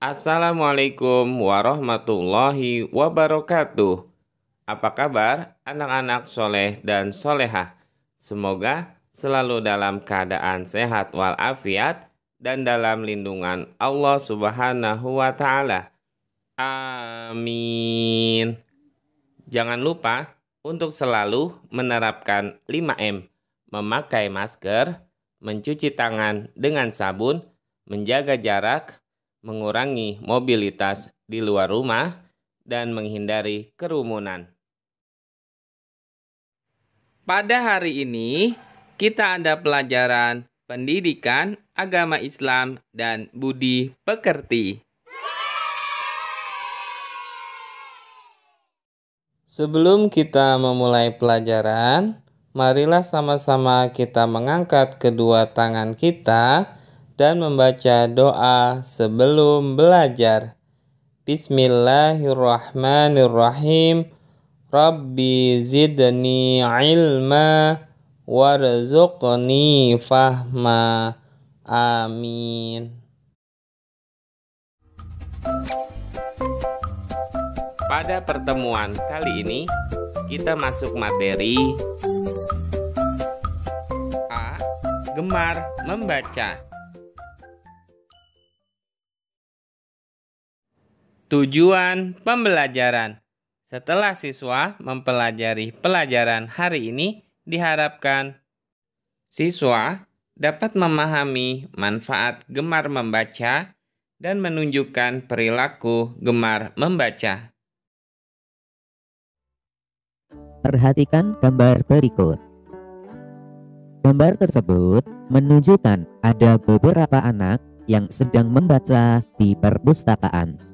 Assalamualaikum warahmatullahi wabarakatuh. Apa kabar anak-anak soleh dan solehah? Semoga selalu dalam keadaan sehat walafiat dan dalam lindungan Allah Subhanahu wa Ta'ala. Amin. Jangan lupa untuk selalu menerapkan 5M, memakai masker, mencuci tangan dengan sabun, menjaga jarak, mengurangi mobilitas di luar rumah, dan menghindari kerumunan. Pada hari ini, kita ada pelajaran pendidikan agama Islam dan budi pekerti. Sebelum kita memulai pelajaran, marilah sama-sama kita mengangkat kedua tangan kita dan membaca doa sebelum belajar. Bismillahirrahmanirrahim. Rabbi zidni ilma warzuqni fahma. Amin. Pada pertemuan kali ini, kita masuk materi A. Gemar membaca. Tujuan pembelajaran. Setelah siswa mempelajari pelajaran hari ini, diharapkan siswa dapat memahami manfaat gemar membaca dan menunjukkan perilaku gemar membaca. Perhatikan gambar berikut. Gambar tersebut menunjukkan ada beberapa anak yang sedang membaca di perpustakaan.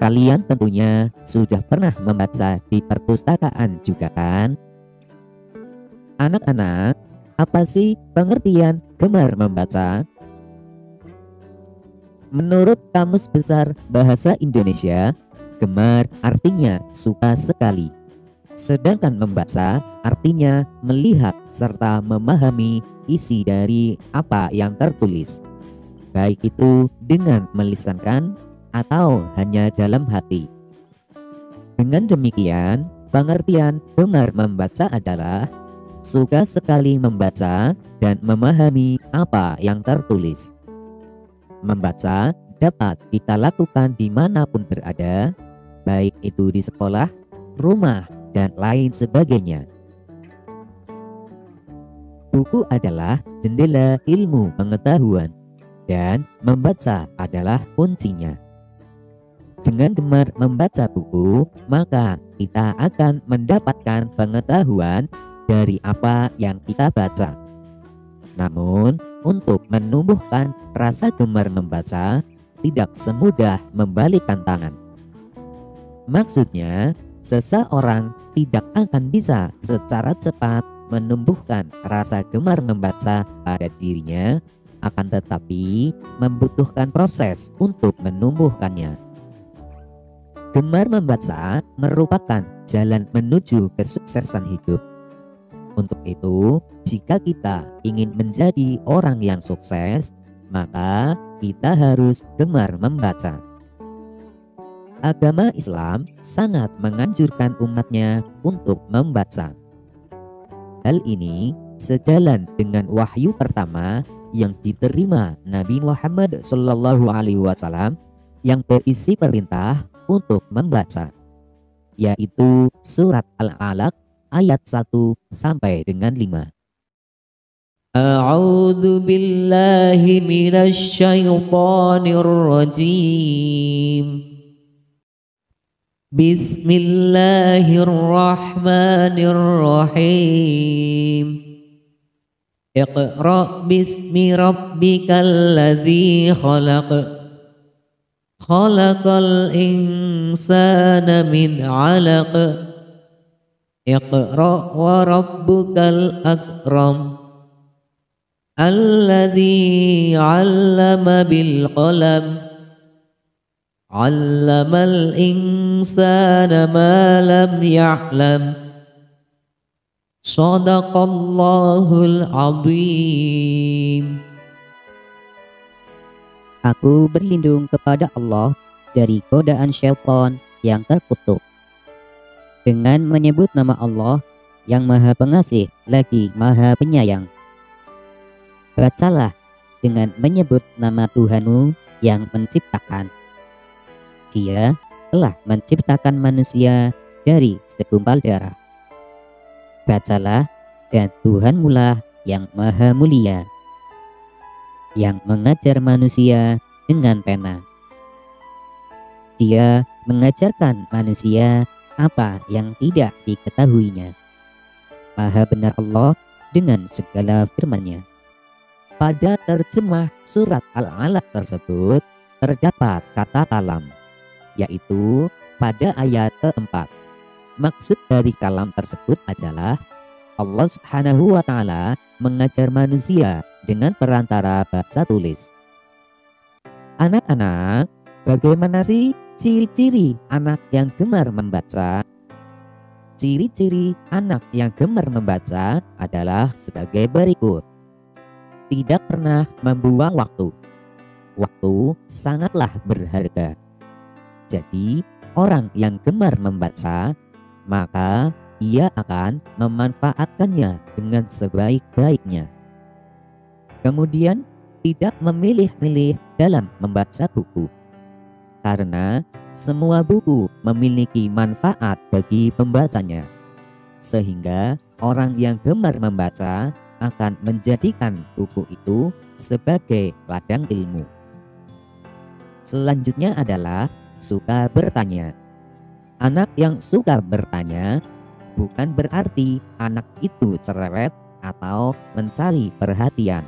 Kalian tentunya sudah pernah membaca di perpustakaan juga kan? Anak-anak, apa sih pengertian gemar membaca? Menurut Kamus Besar Bahasa Indonesia, gemar artinya suka sekali. Sedangkan membaca artinya melihat serta memahami isi dari apa yang tertulis, baik itu dengan melisankan atau hanya dalam hati. Dengan demikian, pengertian gemar membaca adalah suka sekali membaca dan memahami apa yang tertulis. Membaca dapat kita lakukan dimanapun berada, baik itu di sekolah, rumah, dan lain sebagainya. Buku adalah jendela ilmu pengetahuan dan membaca adalah kuncinya. Dengan gemar membaca buku, maka kita akan mendapatkan pengetahuan dari apa yang kita baca. Namun, untuk menumbuhkan rasa gemar membaca, tidak semudah membalikkan tangan. Maksudnya, seseorang tidak akan bisa secara cepat menumbuhkan rasa gemar membaca pada dirinya, akan tetapi membutuhkan proses untuk menumbuhkannya. Gemar membaca merupakan jalan menuju kesuksesan hidup. Untuk itu, jika kita ingin menjadi orang yang sukses, maka kita harus gemar membaca. Agama Islam sangat menganjurkan umatnya untuk membaca. Hal ini sejalan dengan wahyu pertama yang diterima Nabi Muhammad SAW yang berisi perintah untuk membaca, yaitu surat Al-Alaq ayat 1 sampai dengan 5. A'udzu billahi minasy syaithanir rajim. Bismillahirrahmanirrahim. Iqra bismi rabbikal ladzi khalaq. Khalaqal insana min 'alaq. Iqra wa rabbukal akram. Alladzi 'allama bil qalam. 'Allamal insana ma lam ya'lam. Shadaqallahul azim. Aku berlindung kepada Allah dari godaan syaitan yang terkutuk. Dengan menyebut nama Allah yang Maha Pengasih lagi Maha Penyayang. Bacalah dengan menyebut nama Tuhanmu yang menciptakan. Dia telah menciptakan manusia dari segumpal darah. Bacalah, dan Tuhanmulah yang Maha Mulia, yang mengajar manusia dengan pena. Dia mengajarkan manusia apa yang tidak diketahuinya. Maha benar Allah dengan segala firman-Nya. Pada terjemah surat Al-Alaq tersebut terdapat kata kalam, yaitu pada ayat keempat. Maksud dari kalam tersebut adalah Allah Subhanahu wa Ta'ala mengajar manusia dengan perantara baca tulis. Anak-anak, bagaimana sih ciri-ciri anak yang gemar membaca? Ciri-ciri anak yang gemar membaca adalah sebagai berikut. Tidak pernah membuang waktu. Waktu sangatlah berharga. Jadi, orang yang gemar membaca, maka ia akan memanfaatkannya dengan sebaik-baiknya. Kemudian, tidak memilih-milih dalam membaca buku. Karena semua buku memiliki manfaat bagi pembacanya. Sehingga orang yang gemar membaca akan menjadikan buku itu sebagai ladang ilmu. Selanjutnya adalah suka bertanya. Anak yang suka bertanya bukan berarti anak itu cerewet atau mencari perhatian.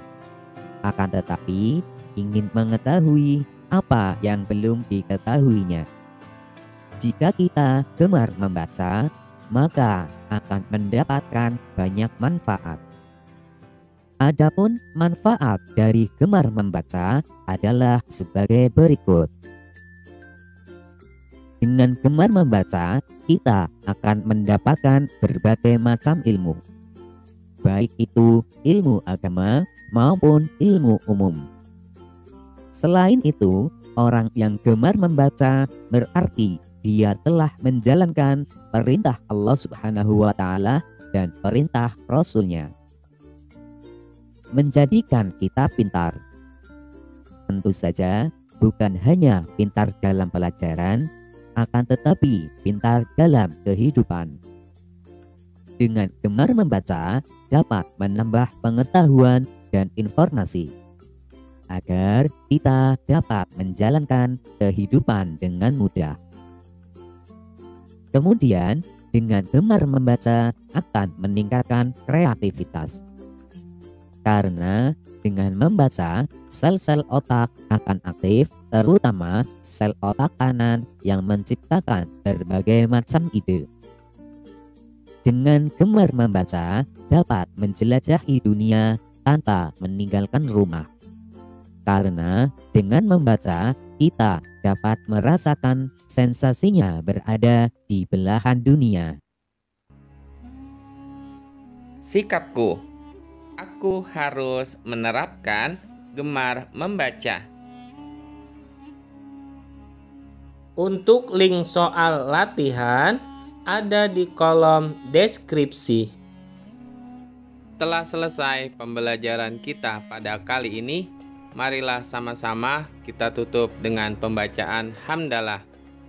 Akan tetapi ingin mengetahui apa yang belum diketahuinya. Jika kita gemar membaca, maka akan mendapatkan banyak manfaat. Adapun manfaat dari gemar membaca adalah sebagai berikut. Dengan gemar membaca, kita akan mendapatkan berbagai macam ilmu, baik itu ilmu agama maupun ilmu umum. Selain itu, orang yang gemar membaca berarti dia telah menjalankan perintah Allah Subhanahu wa Ta'ala dan perintah Rasul-Nya. Menjadikan kita pintar. Tentu saja bukan hanya pintar dalam pelajaran, akan tetapi pintar dalam kehidupan. Dengan gemar membaca dapat menambah pengetahuan dan informasi, agar kita dapat menjalankan kehidupan dengan mudah. Kemudian, dengan gemar membaca akan meningkatkan kreativitas. Karena dengan membaca, sel-sel otak akan aktif, terutama sel otak kanan yang menciptakan berbagai macam ide. Dengan gemar membaca, dapat menjelajahi dunia tanpa meninggalkan rumah. Karena dengan membaca, kita dapat merasakan sensasinya berada di belahan dunia. Sikapku, aku harus menerapkan gemar membaca. Untuk link soal latihan ada di kolom deskripsi. Telah selesai pembelajaran kita pada kali ini. Marilah sama-sama kita tutup dengan pembacaan hamdalah.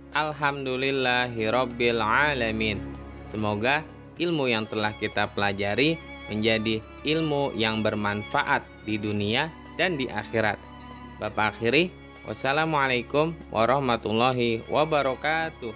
Alhamdulillahirabbil alamin. Semoga ilmu yang telah kita pelajari menjadi ilmu yang bermanfaat di dunia dan di akhirat. Bapak akhiri, wassalamualaikum warahmatullahi wabarakatuh.